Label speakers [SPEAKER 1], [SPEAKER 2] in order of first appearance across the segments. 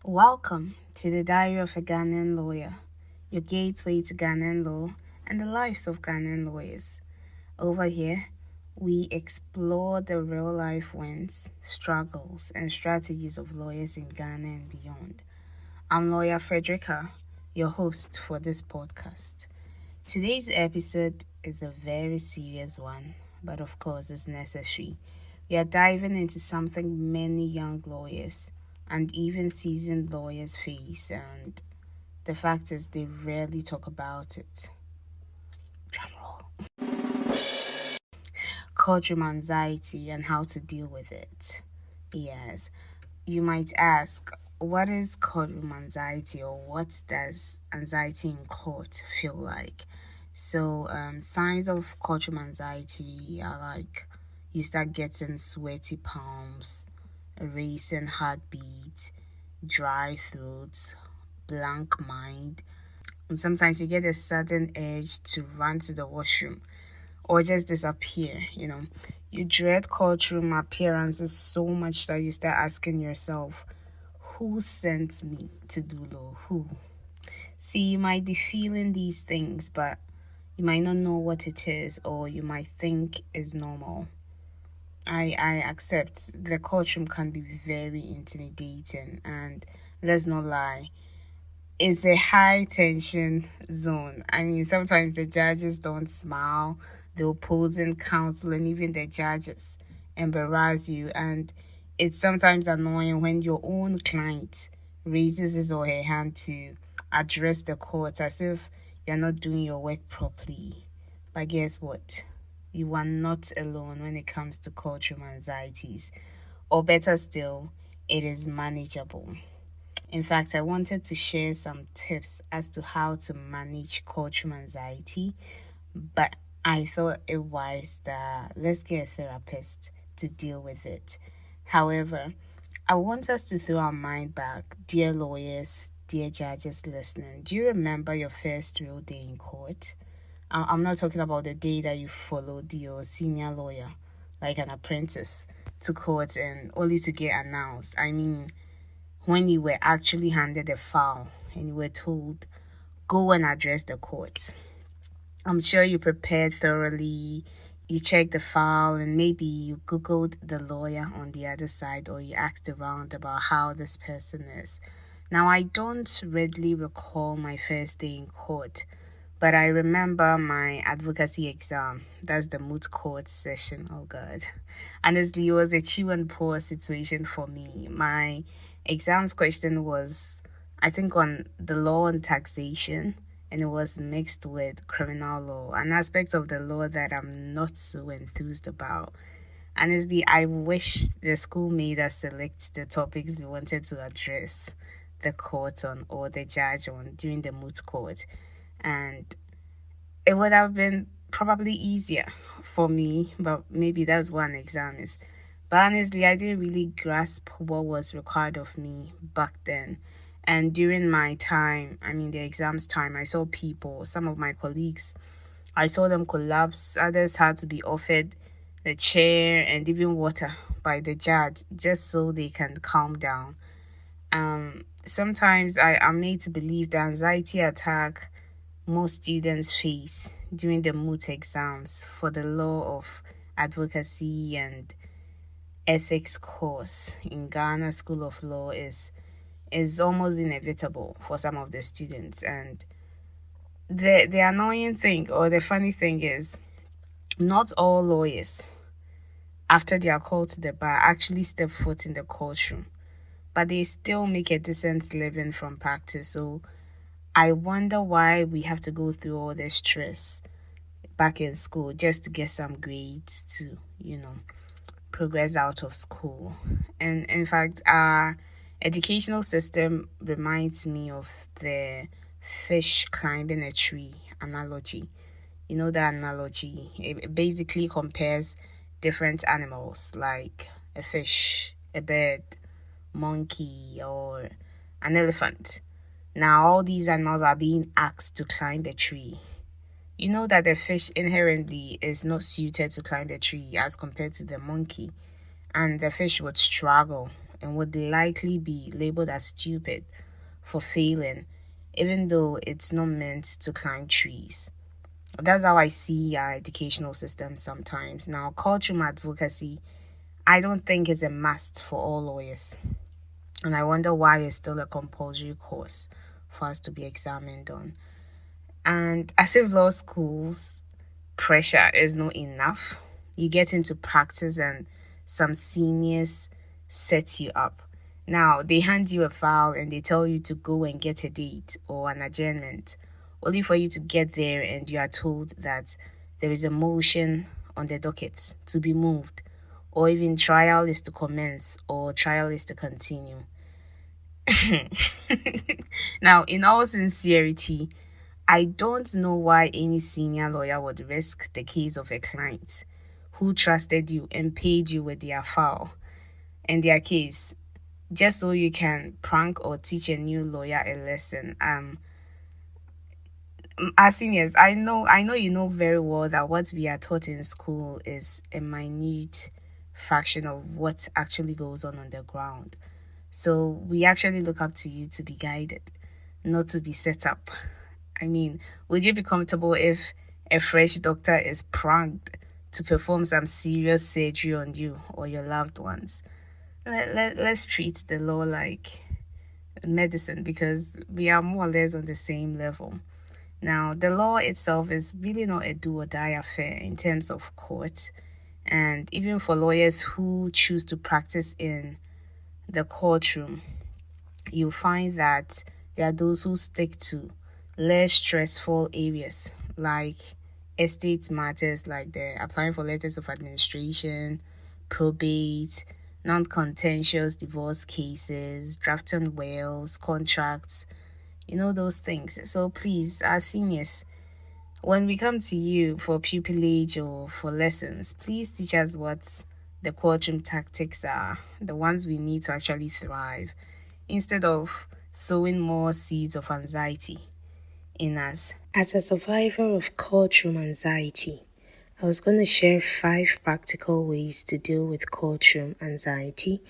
[SPEAKER 1] Welcome to the Diary of a Ghanaian Lawyer, your gateway to Ghanaian law and the lives of Ghanaian lawyers. Over here, we explore the real life wins, struggles, and strategies of lawyers in Ghana and beyond. I'm lawyer Fredericka, your host for this podcast. Today's episode is a very serious one, but of course it's necessary. We are diving into something many young lawyers and even seasoned lawyers face, and the fact is they rarely talk about it. Drumroll. Courtroom anxiety and how to deal with it. Yes, you might ask, what is courtroom anxiety, or what does anxiety in court feel like? So, signs of courtroom anxiety are like you start getting sweaty palms, a racing heartbeat, dry throat, blank mind, and sometimes you get a sudden urge to run to the washroom or just disappear. You dread courtroom appearances so much that you start asking yourself, who sent me to do law? Who? See, you might be feeling these things, but you might not know what it is, or you might think is normal. I accept the courtroom can be very intimidating, and let's not lie, it's a high tension zone. I mean, sometimes the judges don't smile, the opposing counsel and even the judges embarrass you, and it's sometimes annoying when your own client raises his or her hand to address the court as if you're not doing your work properly. But guess what? You are not alone when it comes to courtroom anxieties. Or better still, it is manageable. In fact, I wanted to share some tips as to how to manage courtroom anxiety, but I thought it wise that let's get a therapist to deal with it. However, I want us to throw our mind back, dear lawyers, dear judges listening. Do you remember your first real day in court? I'm not talking about the day that you followed your senior lawyer, like an apprentice, to court and only to get announced. I mean, when you were actually handed a file and you were told, go and address the court. I'm sure you prepared thoroughly, you checked the file, and maybe you Googled the lawyer on the other side, or you asked around about how this person is. Now, I don't readily recall my first day in court, but I remember my advocacy exam. That's the moot court session. Oh, God. Honestly, it was a chew and pour situation for me. My exams question was, I think, on the law and taxation, and it was mixed with criminal law, an aspect of the law that I'm not so enthused about. Honestly, I wish the school made us select the topics we wanted to address the court on or the judge on during the moot court. And it would have been probably easier for me, but maybe that's what an exam is. But honestly, I didn't really grasp what was required of me back then. And during my time, the exams time, I saw people, some of my colleagues, I saw them collapse. Others had to be offered the chair and even water by the judge just so they can calm down. Sometimes I am made to believe the anxiety attack most students face during the moot exams for the law of advocacy and ethics course in Ghana School of Law is almost inevitable for some of the students. And the annoying thing, or the funny thing, is not all lawyers, after they are called to the bar, actually step foot in the courtroom, but they still make a decent living from practice. So I wonder why we have to go through all this stress back in school just to get some grades to, progress out of school. And in fact, our educational system reminds me of the fish climbing a tree analogy. You know that analogy? It basically compares different animals like a fish, a bird, monkey, or an elephant. Now, all these animals are being asked to climb a tree. You know that the fish inherently is not suited to climb the tree as compared to the monkey, and the fish would struggle and would likely be labeled as stupid for failing, even though it's not meant to climb trees. That's how I see our educational system sometimes. Now, courtroom advocacy, I don't think is a must for all lawyers. And I wonder why it's still a compulsory course for us to be examined on. And as if law schools pressure is not enough, you get into practice and some seniors set you up. Now, they hand you a file and they tell you to go and get a date or an adjournment, only for you to get there and you are told that there is a motion on the docket to be moved, or even trial is to commence or trial is to continue. Now, in all sincerity, I don't know why any senior lawyer would risk the case of a client who trusted you and paid you with their file and their case just so you can prank or teach a new lawyer a lesson. As seniors, I know you know very well that what we are taught in school is a minute fraction of what actually goes on the ground. So we actually look up to you to be guided, not to be set up. I mean, would you be comfortable if a fresh doctor is pranked to perform some serious surgery on you or your loved ones? Let's treat the law like medicine because we are more or less on the same level. Now, the law itself is really not a do or die affair in terms of court. And even for lawyers who choose to practice in the courtroom, you'll find that there are those who stick to less stressful areas like estate matters, like the applying for letters of administration, probate, non-contentious divorce cases, drafting wills, contracts, those things. So please, our seniors, when we come to you for pupillage or for lessons, please teach us what the courtroom tactics are, the ones we need to actually thrive, instead of sowing more seeds of anxiety in us. As a survivor of courtroom anxiety, I was going to share 5 practical ways to deal with courtroom anxiety,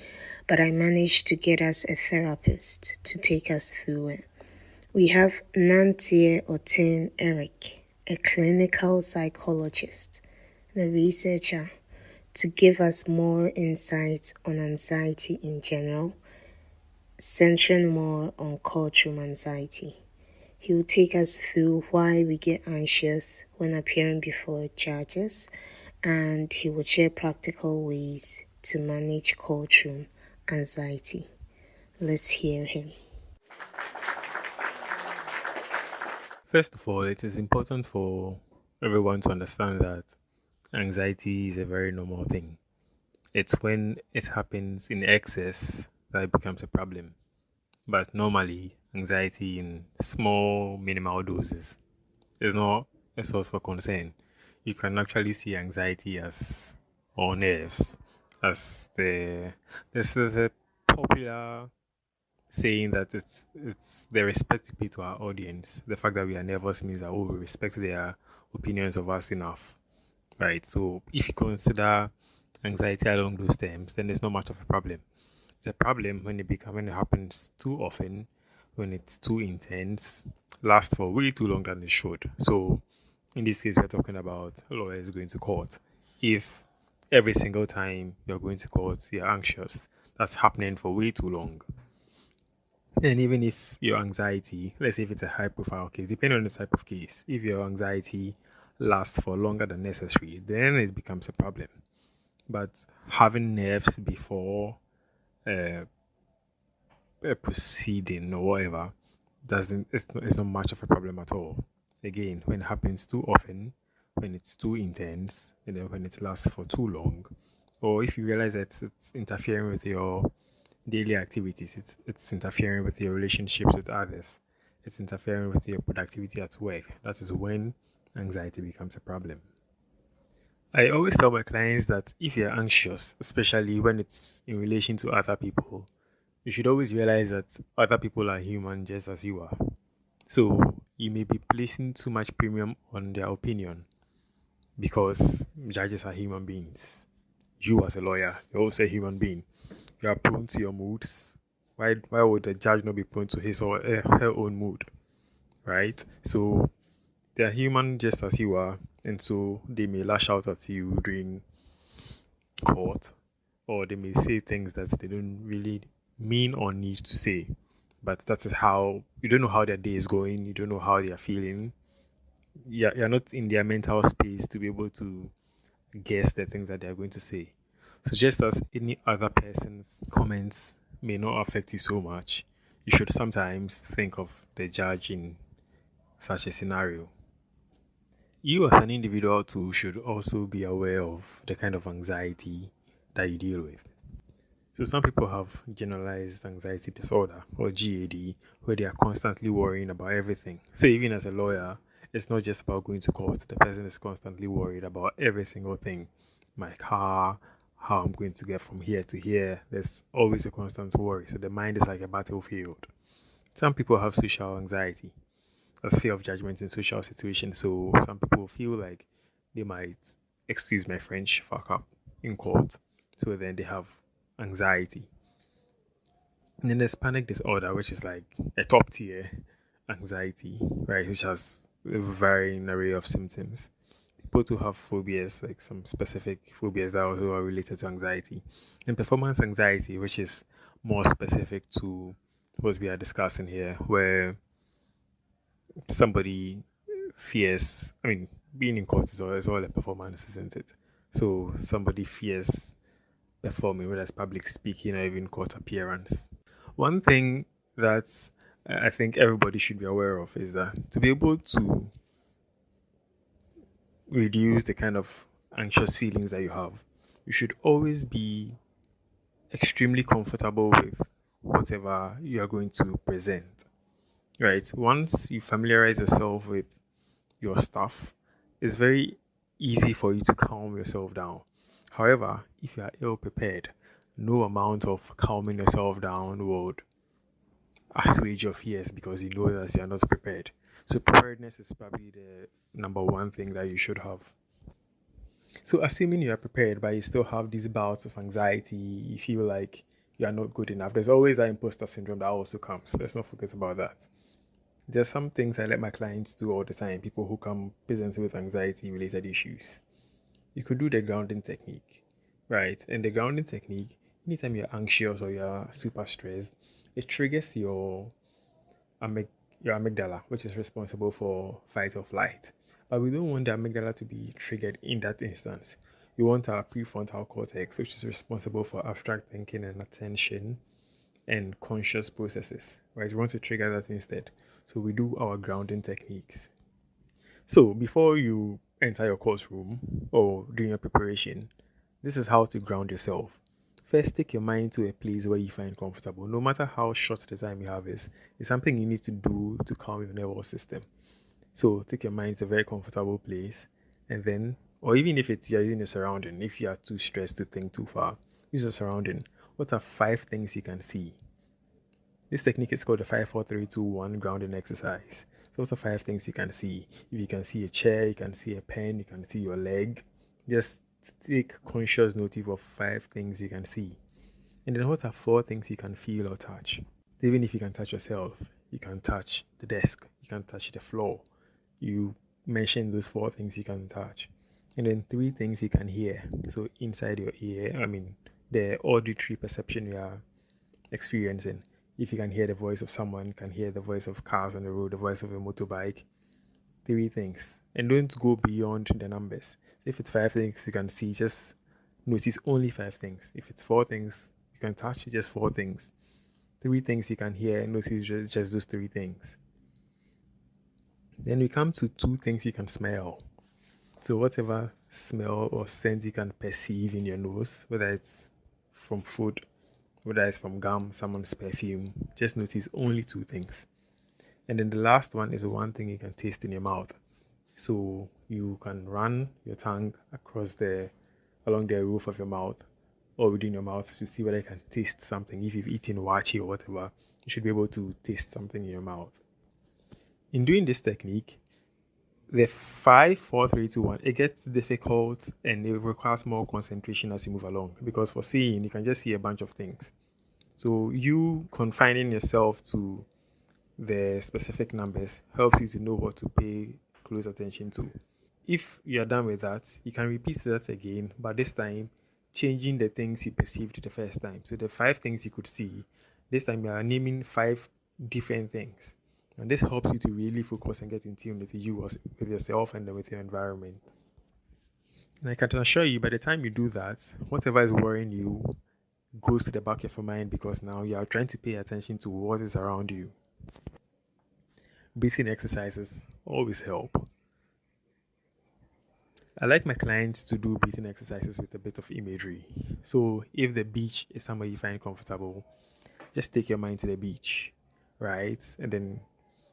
[SPEAKER 1] but I managed to get us a therapist to take us through it. We have Nanteer Eric, a clinical psychologist and a researcher, to give us more insights on anxiety in general, centering more on courtroom anxiety. He will take us through why we get anxious when appearing before judges, and he will share practical ways to manage courtroom anxiety. Let's hear him.
[SPEAKER 2] First of all, it is important for everyone to understand that anxiety is a very normal thing. It's when it happens in excess that it becomes a problem. But normally, anxiety in small, minimal doses is not a source for concern. You can actually see anxiety as or nerves as this is a popular saying that it's the respect we pay to our audience. The fact that we are nervous means that we respect their opinions of us enough, right? So if you consider anxiety along those terms, then there's not much of a problem. It's a problem when it happens too often, when it's too intense, lasts for way too long than it should. So in this case, we're talking about lawyers going to court. If every single time you're going to court, you're anxious, that's happening for way too long. And even if your anxiety, let's say if it's a high profile case, depending on the type of case, if your anxiety lasts for longer than necessary, then it becomes a problem. But having nerves before a proceeding or whatever doesn't it's not much of a problem at all. Again, when it happens too often, when it's too intense, when it lasts for too long, or if you realize that it's interfering with your daily activities, it's interfering with your relationships with others, it's interfering with your productivity at work. That is when anxiety becomes a problem. I always tell my clients that if you're anxious, especially when it's in relation to other people, you should always realize that other people are human just as you are. So you may be placing too much premium on their opinion because judges are human beings. You, as a lawyer, you're also a human being. You are prone to your moods. Why would the judge not be prone to his or her own mood? Right? So they are human just as you are, and so they may lash out at you during court, or they may say things that they don't really mean or need to say. But that is how you don't know how their day is going, you don't know how they are feeling. You're not in their mental space to be able to guess the things that they are going to say. So just as any other person's comments may not affect you so much, you should sometimes think of the judge in such a scenario. You as an individual too should also be aware of the kind of anxiety that you deal with. So some people have generalized anxiety disorder or GAD where they are constantly worrying about everything. So even as a lawyer, it's not just about going to court. The person is constantly worried about every single thing. My car, how I'm going to get from here to here. There's always a constant worry. So the mind is like a battlefield. Some people have social anxiety. That's fear of judgment in social situations. So some people feel like they might, excuse my French, fuck up in court. So then they have anxiety. And then there's panic disorder, which is like a top tier anxiety, right? Which has a varying array of symptoms. People who have phobias, like some specific phobias that also are related to anxiety. And performance anxiety, which is more specific to what we are discussing here, where somebody fears, I mean, being in court is all a performance, isn't it? So somebody fears performing, whether it's public speaking or even court appearance. One thing that I think everybody should be aware of is that to be able to reduce the kind of anxious feelings that you have, you should always be extremely comfortable with whatever you are going to present. Right? Once you familiarize yourself with your stuff, it's very easy for you to calm yourself down. However, if you are ill prepared, no amount of calming yourself down would assuage your fears because you know that you are not prepared. So preparedness is probably the number one thing that you should have. So assuming you are prepared, but you still have these bouts of anxiety, you feel like you are not good enough. There's always that imposter syndrome that also comes. Let's not forget about that. There's some things I let my clients do all the time, people who come presenting with anxiety related issues. You could do the grounding technique, right? And the grounding technique, anytime you're anxious or you're super stressed, it triggers amyg- your amygdala, which is responsible for fight or flight. But we don't want the amygdala to be triggered in that instance. We want our prefrontal cortex, which is responsible for abstract thinking and attention and conscious processes, right? We want to trigger that instead. So we do our grounding techniques. So before you enter your courtroom or during your preparation, this is how to ground yourself. First, take your mind to a place where you find comfortable. No matter how short the time you have is, it's something you need to do to calm your nervous system. So take your mind to a very comfortable place, and then, or even if you're using a surrounding, if you are too stressed to think too far, use a surrounding. What are 5 things you can see? This technique is called the 5 4 3 2 1 grounding exercise. So what are 5 things you can see? If you can see a chair, you can see a pen, you can see your leg. Just take conscious notice of 5 things you can see. And then what are 4 things you can feel or touch? Even if you can touch yourself, you can touch the desk, you can touch the floor. You mention those 4 things you can touch. And then 3 things you can hear. So inside your ear, the auditory perception you are experiencing. If you can hear the voice of someone, you can hear the voice of cars on the road, the voice of a motorbike. 3 things. And don't go beyond the numbers. So if it's 5 things you can see, just notice only 5 things. If it's 4 things you can touch, just 4 things. 3 things you can hear, notice just those 3 things. Then we come to 2 things you can smell. So whatever smell or scent you can perceive in your nose, whether it's from food, whether it's from gum, someone's perfume, just notice only 2 things. And then the last one is the one thing you can taste in your mouth. So you can run your tongue along the roof of your mouth or within your mouth to see whether you can taste something. If you've eaten wachi or whatever, you should be able to taste something in your mouth. In doing this technique, The 5, 4, 3, 2, 1, it gets difficult and it requires more concentration as you move along. Because for seeing, you can just see a bunch of things. So you confining yourself to the specific numbers helps you to know what to pay close attention to. If you are done with that, you can repeat that again, but this time changing the things you perceived the first time. So the 5 things you could see, this time you are naming 5 different things. And this helps you to really focus and get in tune with you, with yourself, and then with your environment. And I can assure you, by the time you do that, whatever is worrying you goes to the back of your mind because now you are trying to pay attention to what is around you. Breathing exercises always help. I like my clients to do breathing exercises with a bit of imagery. So if the beach is somewhere you find comfortable, just take your mind to the beach, right? And then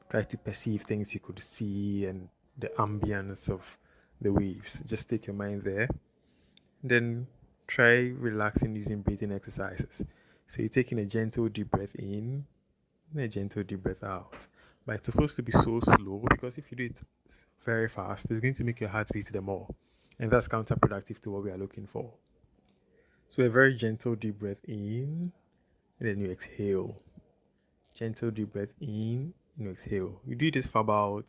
[SPEAKER 2] try to perceive things you could see and the ambience of the waves. Just take your mind there. Then try relaxing using breathing exercises. So you're taking a gentle deep breath in and a gentle deep breath out. But it's supposed to be so slow because if you do it very fast, it's going to make your heart beat the more. And that's counterproductive to what we are looking for. So a very gentle deep breath in, and then you exhale. Gentle deep breath in, and you exhale. You do this for about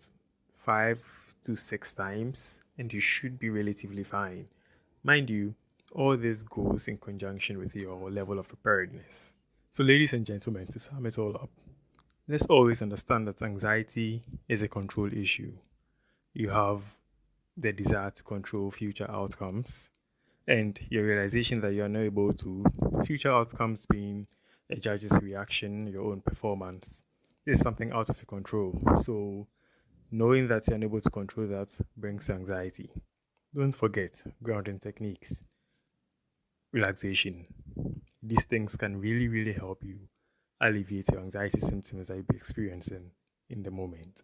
[SPEAKER 2] 5 to 6 times, and you should be relatively fine. Mind you, all this goes in conjunction with your level of preparedness. So, ladies and gentlemen, to sum it all up, let's always understand that anxiety is a control issue. You have the desire to control future outcomes and your realization that you're not able to, future outcomes being a judge's reaction, your own performance, is something out of your control. So, knowing that you're unable to control that brings anxiety. Don't forget grounding techniques, relaxation. These things can really, really help you alleviate your anxiety symptoms that you'll be experiencing in the moment.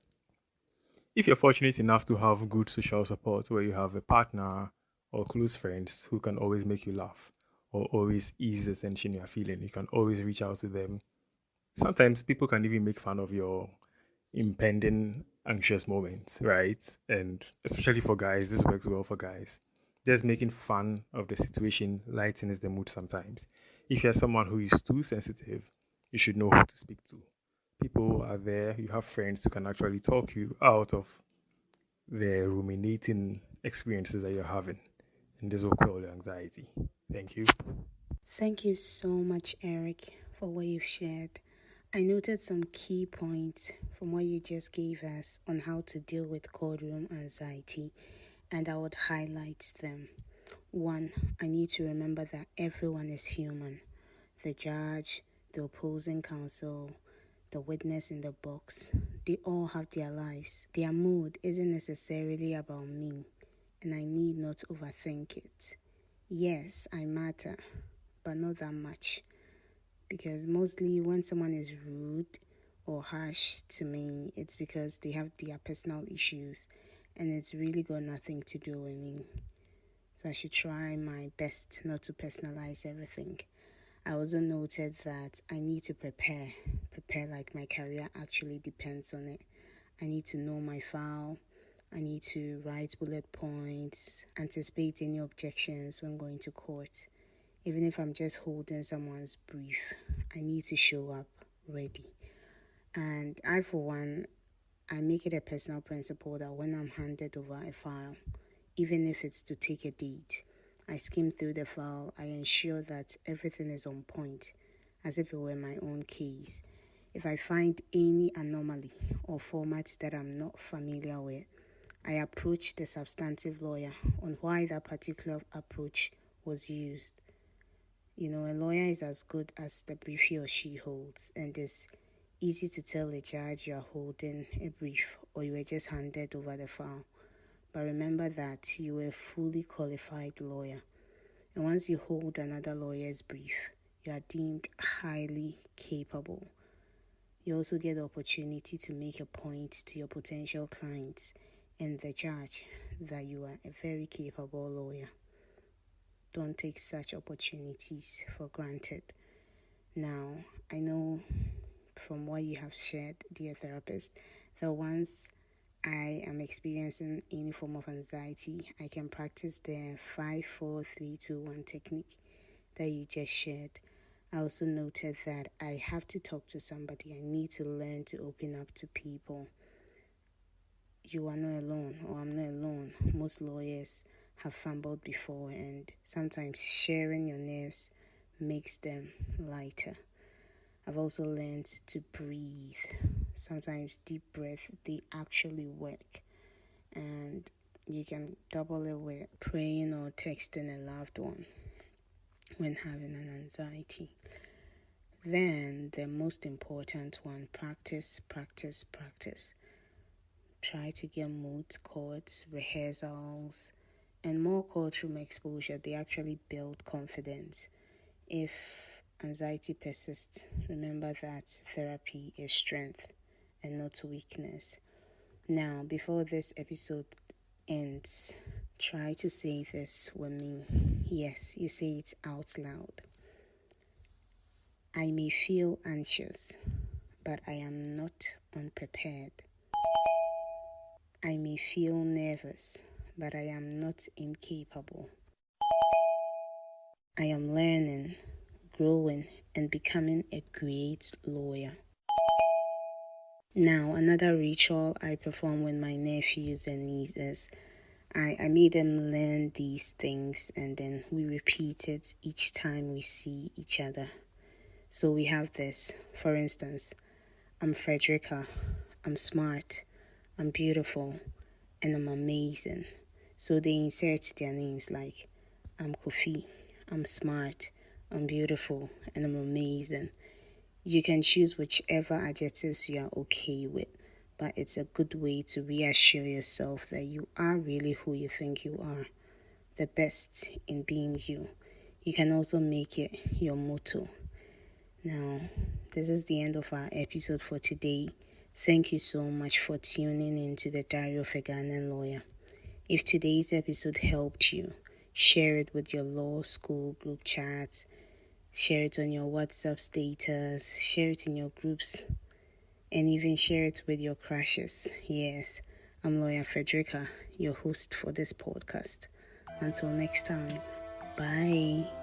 [SPEAKER 2] If you're fortunate enough to have good social support where you have a partner or close friends who can always make you laugh or always ease the tension you're feeling, you can always reach out to them. Sometimes people can even make fun of your impending anxious moments, right? And especially for guys, this works well for guys. Just making fun of the situation lightens the mood sometimes. If you're someone who is too sensitive, you should know who to speak to. People are there, you have friends who can actually talk you out of the ruminating experiences that you're having. And this will quell your anxiety. Thank you.
[SPEAKER 1] Thank you so much, Eric, for what you've shared. I noted some key points from what you just gave us on how to deal with courtroom anxiety, and I would highlight them. One, I need to remember that everyone is human. The judge, the opposing counsel, the witness in the box, they all have their lives. Their mood isn't necessarily about me, and I need not overthink it. Yes, I matter, but not that much. Because mostly when someone is rude or harsh to me, it's because they have their personal issues and it's really got nothing to do with me. So I should try my best not to personalize everything. I also noted that I need to prepare like my career actually depends on it. I need to know my file. I need to write bullet points, anticipate any objections when going to court. Even if I'm just holding someone's brief, I need to show up ready. And I, for one, I make it a personal principle that when I'm handed over a file, even if it's to take a date, I skim through the file, I ensure that everything is on point, as if it were my own case. If I find any anomaly or format that I'm not familiar with, I approach the substantive lawyer on why that particular approach was used. A lawyer is as good as the brief he or she holds, and it's easy to tell a judge you are holding a brief or you were just handed over the file. But remember that you are a fully qualified lawyer, and once you hold another lawyer's brief, you are deemed highly capable. You also get the opportunity to make a point to your potential clients and the judge that you are a very capable lawyer. Don't take such opportunities for granted. Now, I know from what you have shared, dear therapist, that once I am experiencing any form of anxiety, I can practice the 5, 4, 3, 2, 1 technique that you just shared. I also noted that I have to talk to somebody. I need to learn to open up to people. You are not alone, or I'm not alone. Most lawyers have fumbled before, and sometimes sharing your nerves makes them lighter. I've also learned to breathe. Sometimes deep breath, they actually work. And you can double it with praying or texting a loved one when having an anxiety. Then the most important one, practice, practice, practice. Try to get moot courts, rehearsals, and more courtroom exposure. They actually build confidence. If anxiety persists, remember that therapy is strength and not weakness. Now, before this episode ends, try to say this with me. Yes, you say it out loud. I may feel anxious, but I am not unprepared. I may feel nervous, but I am not incapable. I am learning, growing, and becoming a great lawyer. Now, another ritual I perform with my nephews and nieces, I made them learn these things, and then we repeat it each time we see each other. So we have this. For instance, I'm Fredericka, I'm smart, I'm beautiful, and I'm amazing. So they insert their names like, I'm Kofi, I'm smart, I'm beautiful, and I'm amazing. You can choose whichever adjectives you are okay with, but it's a good way to reassure yourself that you are really who you think you are, the best in being you. You can also make it your motto. Now, this is the end of our episode for today. Thank you so much for tuning into the Diary of a Ghanaian Lawyer. If today's episode helped you, share it with your law school group chats, share it on your WhatsApp status, share it in your groups, and even share it with your crushes. Yes, I'm Lawyer Fredericka, your host for this podcast. Until next time, bye.